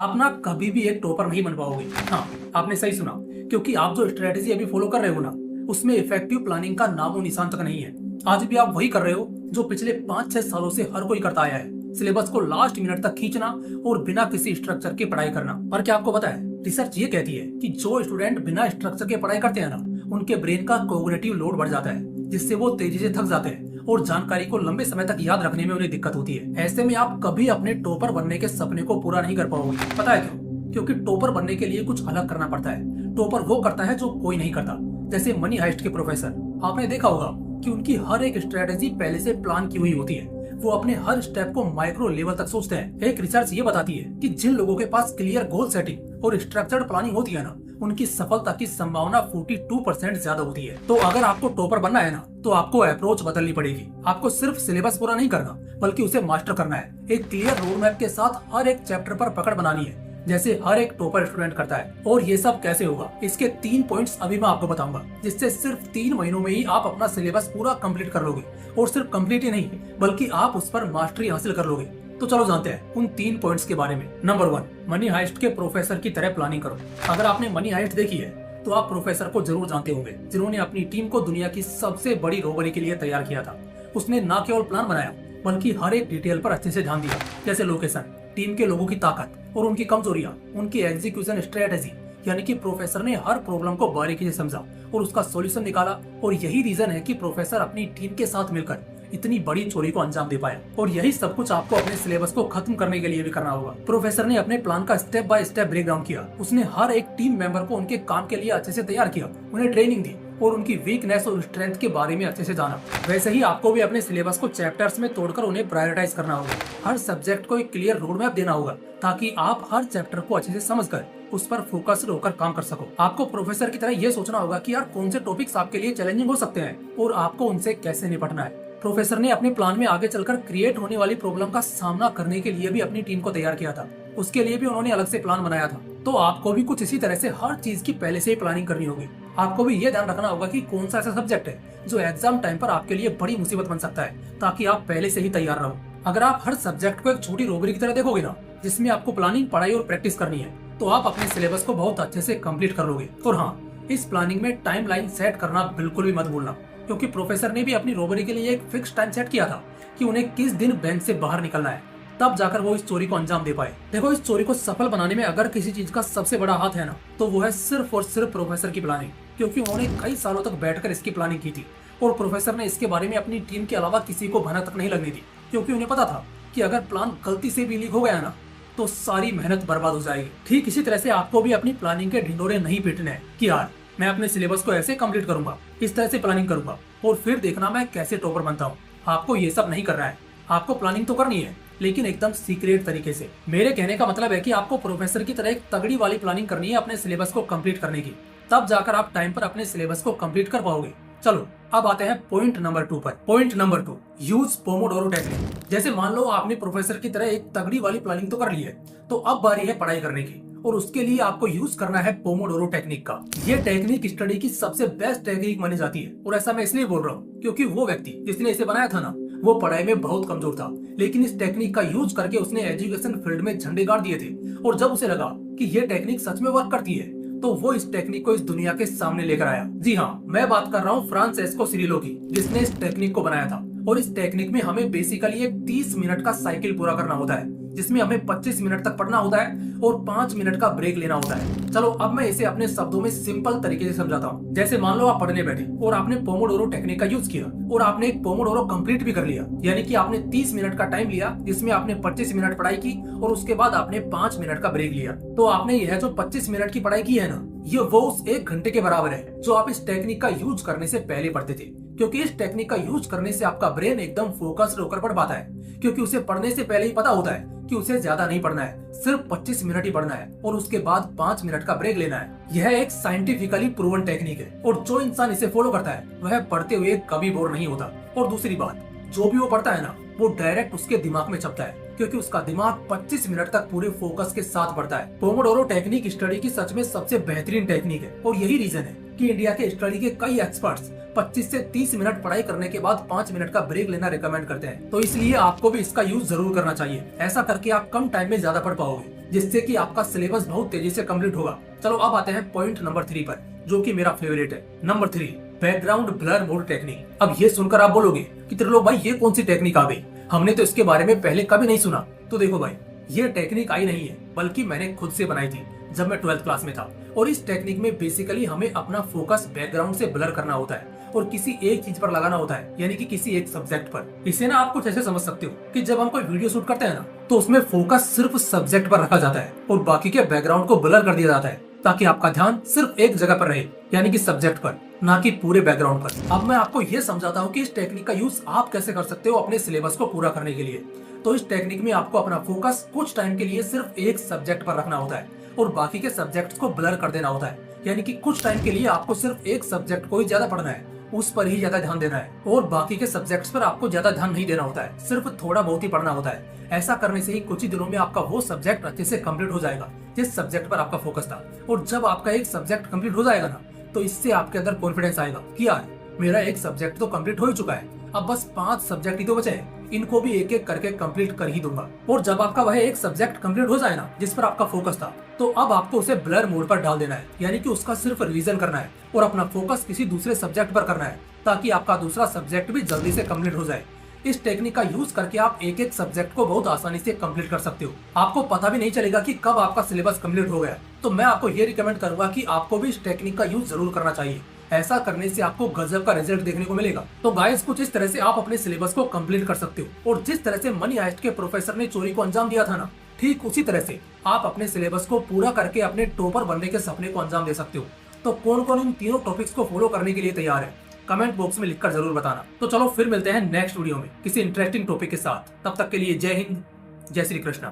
आप ना कभी भी एक टॉपर नहीं बन पाओगे। हाँ, आपने सही सुना। क्योंकि आप जो स्ट्रेटेजी अभी फॉलो कर रहे हो ना, उसमें इफेक्टिव प्लानिंग का नामो निशान तक नहीं है। आज भी आप वही कर रहे हो जो पिछले 5-6 सालों से हर कोई करता आया है। सिलेबस को लास्ट मिनट तक खींचना और बिना किसी स्ट्रक्चर के पढ़ाई करना। पर क्या आपको पता है, रिसर्च ये कहती है कि जो स्टूडेंट बिना स्ट्रक्चर के पढ़ाई करते हैं ना, उनके ब्रेन का कोग्निटिव लोड बढ़ जाता है, जिससे वो तेजी से थक जाते हैं और जानकारी को लंबे समय तक याद रखने में उन्हें दिक्कत होती है। ऐसे में आप कभी अपने टॉपर बनने के सपने को पूरा नहीं कर पाओगे। पता है क्यों? क्योंकि टॉपर बनने के लिए कुछ अलग करना पड़ता है। टॉपर वो करता है जो कोई नहीं करता। जैसे मनी हाइस्ट के प्रोफेसर, आपने देखा होगा कि उनकी हर एक स्ट्रेटेजी पहले से प्लान की हुई होती है। वो अपने हर स्टेप को माइक्रो लेवल तक सोचते हैं। एक रिसर्च ये बताती है कि जिन लोगों के पास क्लियर गोल सेटिंग और स्ट्रक्चर्ड प्लानिंग होती है ना, उनकी सफलता की संभावना 42% ज्यादा होती है। तो अगर आपको टॉपर बनना है ना, तो आपको अप्रोच बदलनी पड़ेगी। आपको सिर्फ सिलेबस पूरा नहीं करना, बल्कि उसे मास्टर करना है। एक क्लियर रोड मैप के साथ हर एक चैप्टर पर पकड़ बनानी है, जैसे हर एक टॉपर स्टूडेंट करता है। और ये सब कैसे होगा, इसके 3 पॉइंट्स अभी मैं आपको बताऊंगा, जिससे सिर्फ 3 महीनों में ही आप अपना सिलेबस पूरा कंप्लीट कर लोगे। और सिर्फ कंप्लीट ही नहीं, बल्कि आप उस पर मास्टरी हासिल कर लोगे। तो चलो जानते हैं उन 3 पॉइंट्स के बारे में। नंबर 1, मनी हाइस्ट के प्रोफेसर की तरह प्लानिंग करो। अगर आपने मनी हाइस्ट देखी है, तो आप प्रोफेसर को जरूर जानते होंगे, जिन्होंने अपनी टीम को दुनिया की सबसे बड़ी रोबरी के लिए तैयार किया था। उसने न केवल प्लान बनाया, बल्कि हर एक डिटेल पर अच्छे से ध्यान दिया, जैसे लोकेशन, टीम के लोगों की ताकत और उनकी कमजोरियां, उनकी एग्जीक्यूशन स्ट्रेटेजी। यानी कि प्रोफेसर ने हर प्रॉब्लम को बारीकी से समझा और उसका सॉल्यूशन निकाला। और यही रीजन है कि प्रोफेसर अपनी टीम के साथ मिलकर इतनी बड़ी चोरी को अंजाम दे पाया। और यही सब कुछ आपको अपने सिलेबस को खत्म करने के लिए भी करना होगा। प्रोफेसर ने अपने प्लान का step by step break down किया। उसने हर एक टीम मेंबर को उनके काम के लिए अच्छे से तैयार किया, उन्हें ट्रेनिंग दी और उनकी वीकनेस और स्ट्रेंथ के बारे में अच्छे से जाना। वैसे ही आपको भी अपने सिलेबस को चैप्टर्स में तोड़कर उन्हें प्रायोरिटाइज करना होगा। हर सब्जेक्ट को एक क्लियर रोड मैप देना होगा, ताकि आप हर चैप्टर को अच्छे से समझकर उस पर फोकस्ड होकर काम कर सको। आपको प्रोफेसर की तरह ये सोचना होगा कि यार कौन से टॉपिक्स आपके लिए चैलेंजिंग हो सकते हैं और आपको उनसे कैसे निपटना है। प्रोफेसर ने अपने प्लान में आगे चलकर क्रिएट होने वाली प्रॉब्लम का सामना करने के लिए भी अपनी टीम को तैयार किया था। उसके लिए भी उन्होंने अलग से प्लान बनाया था। तो आपको भी कुछ इसी तरह से हर चीज की पहले से ही प्लानिंग करनी होगी। आपको भी ये ध्यान रखना होगा कि कौन सा ऐसा सब्जेक्ट है जो एग्जाम टाइम पर आपके लिए बड़ी मुसीबत बन सकता है, ताकि आप पहले से ही तैयार रहो। अगर आप हर सब्जेक्ट को एक छोटी रोबरी की तरह देखोगे ना, जिसमें आपको प्लानिंग, पढ़ाई और प्रैक्टिस करनी है, तो आप अपने सिलेबस को बहुत अच्छे से कंप्लीट कर लोगे। और हाँ, इस प्लानिंग में टाइम लाइन सेट करना बिल्कुल भी मत भूलना, क्योंकि प्रोफेसर ने भी अपनी रोबरी के लिए एक फिक्स टाइम सेट किया था कि उन्हें किस दिन बैंक से बाहर निकलना है। तब जाकर वो इस चोरी को अंजाम दे पाए। देखो, इस चोरी को सफल बनाने में अगर किसी चीज का सबसे बड़ा हाथ है ना, तो वो है सिर्फ और सिर्फ प्रोफेसर की प्लानिंग। क्योंकि उन्होंने कई सालों तक बैठकर इसकी प्लानिंग की थी और प्रोफेसर ने इसके बारे में अपनी टीम के अलावा किसी को भनक तक नहीं लगने दी। क्योंकि उन्हें पता था कि अगर प्लान गलती से भी लीक हो गया ना, तो सारी मेहनत बर्बाद हो जाएगी। ठीक इसी तरह से आपको भी अपनी प्लानिंग के ढिंडोरे नहीं पीटने हैं कि यार मैं अपने सिलेबस को ऐसे कंप्लीट करूंगा, इस तरह से प्लानिंग करूंगा और फिर देखना मैं कैसे टॉपर बनता हूँ। आपको ये सब नहीं करना है। आपको प्लानिंग तो करनी है, लेकिन एकदम सीक्रेट तरीके से। मेरे कहने का मतलब है कि आपको प्रोफेसर की तरह एक तगड़ी वाली प्लानिंग करनी है अपने सिलेबस को कंप्लीट करने की। तब जाकर आप टाइम पर अपने सिलेबस को कंप्लीट कर पाओगे। चलो अब आते हैं पॉइंट नंबर 2 पर। Point number 2, use Pomodoro technique. जैसे मान लो आपने प्रोफेसर की तरह एक तगड़ी वाली प्लानिंग तो कर ली है, तो अब बारी है पढ़ाई करने की। और उसके लिए आपको यूज करना है पोमोडोरो टेक्निक का। ये टेक्निक स्टडी की सबसे बेस्ट टेक्निक मानी जाती है। और ऐसा मैं इसलिए बोल रहा हूँ क्योंकि वो व्यक्ति जिसने इसे बनाया था ना, वो पढ़ाई में बहुत कमजोर था, लेकिन इस टेक्निक का यूज करके उसने एजुकेशन फील्ड में झंडे गाड़ दिए थे। और जब उसे लगा कि ये टेक्निक सच में वर्क करती है, तो वो इस टेक्निक को इस दुनिया के सामने लेकर आया। जी हाँ, मैं बात कर रहा हूँ फ्रांसेस्को सिरिलो की, जिसने इस टेक्निक को बनाया था। और इस टेक्निक में हमें बेसिकली एक 30 मिनट का साइकिल पूरा करना होता है, जिसमें हमें 25 मिनट तक पढ़ना होता है और 5 मिनट का ब्रेक लेना होता है। चलो अब मैं इसे अपने शब्दों में सिंपल तरीके से समझाता हूँ। जैसे मान लो आप पढ़ने बैठे और आपने पोमोडोरो टेक्निक का यूज किया और आपने एक पोमोडोरो कंप्लीट भी कर लिया। यानी कि आपने 30 मिनट का टाइम लिया, जिसमें आपने 25 मिनट पढ़ाई की और उसके बाद आपने 5 मिनट का ब्रेक लिया। तो आपने यह जो 25 मिनट की पढ़ाई की है ना, ये वो उस 1 घंटे के बराबर है जो आप इस टेक्निक का यूज करने से पहले पढ़ते थे। क्योंकि इस टेक्निक का यूज करने से आपका ब्रेन एकदम फोकस्ड होकर पढ़ पाता है, क्योंकि उसे पढ़ने से पहले ही पता होता है कि उसे ज्यादा नहीं पढ़ना है, सिर्फ 25 मिनट ही पढ़ना है और उसके बाद 5 मिनट का ब्रेक लेना है। यह एक साइंटिफिकली प्रूवन टेक्निक है और जो इंसान इसे फॉलो करता है वह पढ़ते हुए कभी बोर नहीं होता। और दूसरी बात, जो भी वो पढ़ता है ना, वो डायरेक्ट उसके दिमाग में छपता है, क्योंकि उसका दिमाग 25 मिनट तक पूरे फोकस के साथ पढ़ता है। पोमोडोरो टेक्निक स्टडी की सच में सबसे बेहतरीन टेक्निक है और यही रीजन है कि इंडिया के स्टडी के कई एक्सपर्ट्स 25 से 30 मिनट पढ़ाई करने के बाद 5 मिनट का ब्रेक लेना रिकमेंड करते हैं। तो इसलिए आपको भी इसका यूज जरूर करना चाहिए। ऐसा करके आप कम टाइम में ज्यादा पढ़ पाओगे। जिससे कि आपका सिलेबस बहुत तेजी से कंप्लीट होगा। चलो अब आते हैं पॉइंट नंबर 3 पर, जो कि मेरा फेवरेट है। Number 3, background blur mode technique. अब ये सुनकर आप बोलोगे कि त्रिलोक भाई ये कौन सी टेक्निक आ गई, हमने तो इसके बारे में पहले कभी नहीं सुना। तो देखो भाई, ये टेक्निक आई नहीं है, बल्कि मैंने खुद से बनाई थी जब मैं 12th क्लास में था। और इस टेक्निक में बेसिकली हमें अपना फोकस बैकग्राउंड से ब्लर करना होता है और किसी एक चीज पर लगाना होता है, यानी कि किसी एक सब्जेक्ट पर। इसे ना आप कुछ ऐसे समझ सकते हो कि जब हम कोई वीडियो शूट करते हैं ना, तो उसमें फोकस सिर्फ सब्जेक्ट पर रखा जाता है और बाकी के बैकग्राउंड को ब्लर कर दिया जाता है, ताकि आपका ध्यान सिर्फ एक जगह पर रहे, यानी कि सब्जेक्ट पर, ना कि पूरे बैकग्राउंड पर। अब मैं आपको ये समझाता हूँ कि इस टेक्निक का यूज आप कैसे कर सकते हो अपने सिलेबस को पूरा करने के लिए। तो इस टेक्निक में आपको अपना फोकस कुछ टाइम के लिए सिर्फ एक सब्जेक्ट पर रखना होता है और बाकी के सब्जेक्ट्स को ब्लर कर देना होता है, यानी कि कुछ टाइम के लिए आपको सिर्फ एक सब्जेक्ट को ही ज्यादा पढ़ना है, उस पर ही ज्यादा ध्यान देना है और बाकी के सब्जेक्ट्स पर आपको ज्यादा ध्यान नहीं देना होता है, सिर्फ थोड़ा बहुत ही पढ़ना होता है। ऐसा करने से ही कुछ ही दिनों में आपका वो सब्जेक्ट अच्छे से कंप्लीट हो जाएगा जिस सब्जेक्ट पर आपका फोकस था। और जब आपका एक सब्जेक्ट कंप्लीट हो जाएगा ना, तो इससे आपके अंदर कॉन्फिडेंस आएगा कि यार मेरा एक सब्जेक्ट तो कंप्लीट हो ही चुका है, अब बस 5 सब्जेक्ट ही तो बचे हैं, इनको भी एक एक करके कंप्लीट कर ही दूंगा। और जब आपका वह एक सब्जेक्ट कंप्लीट हो जाए ना जिस पर आपका फोकस था, तो अब आपको उसे ब्लर मोड पर डाल देना है, यानी कि उसका सिर्फ रिवीजन करना है और अपना फोकस किसी दूसरे सब्जेक्ट पर करना है, ताकि आपका दूसरा सब्जेक्ट भी जल्दी से कंप्लीट हो जाए। इस टेक्निक का यूज करके आप एक एक सब्जेक्ट को बहुत आसानी से कंप्लीट कर सकते हो। आपको पता भी नहीं चलेगा कि कब आपका सिलेबस कंप्लीट हो गया। तो मैं आपको ये रिकमेंड करूंगा कि आपको भी इस टेक्निक का यूज जरूर करना चाहिए। ऐसा करने से आपको गजब का रिजल्ट देखने को मिलेगा। तो गाइस, कुछ इस तरह से आप अपने सिलेबस को कंप्लीट कर सकते हो। और जिस तरह से मनी हाइस्ट के प्रोफेसर ने चोरी को अंजाम दिया था ना, ठीक उसी तरह से आप अपने सिलेबस को पूरा करके अपने टॉपर बनने के सपने को अंजाम दे सकते हो। तो कौन कौन इन तीनों टॉपिक्स को फॉलो करने के लिए तैयार है, कमेंट बॉक्स में लिखकर जरूर बताना। तो चलो फिर मिलते हैं नेक्स्ट वीडियो में किसी इंटरेस्टिंग टॉपिक के साथ। तब तक के लिए जय हिंद, जय श्री कृष्णा।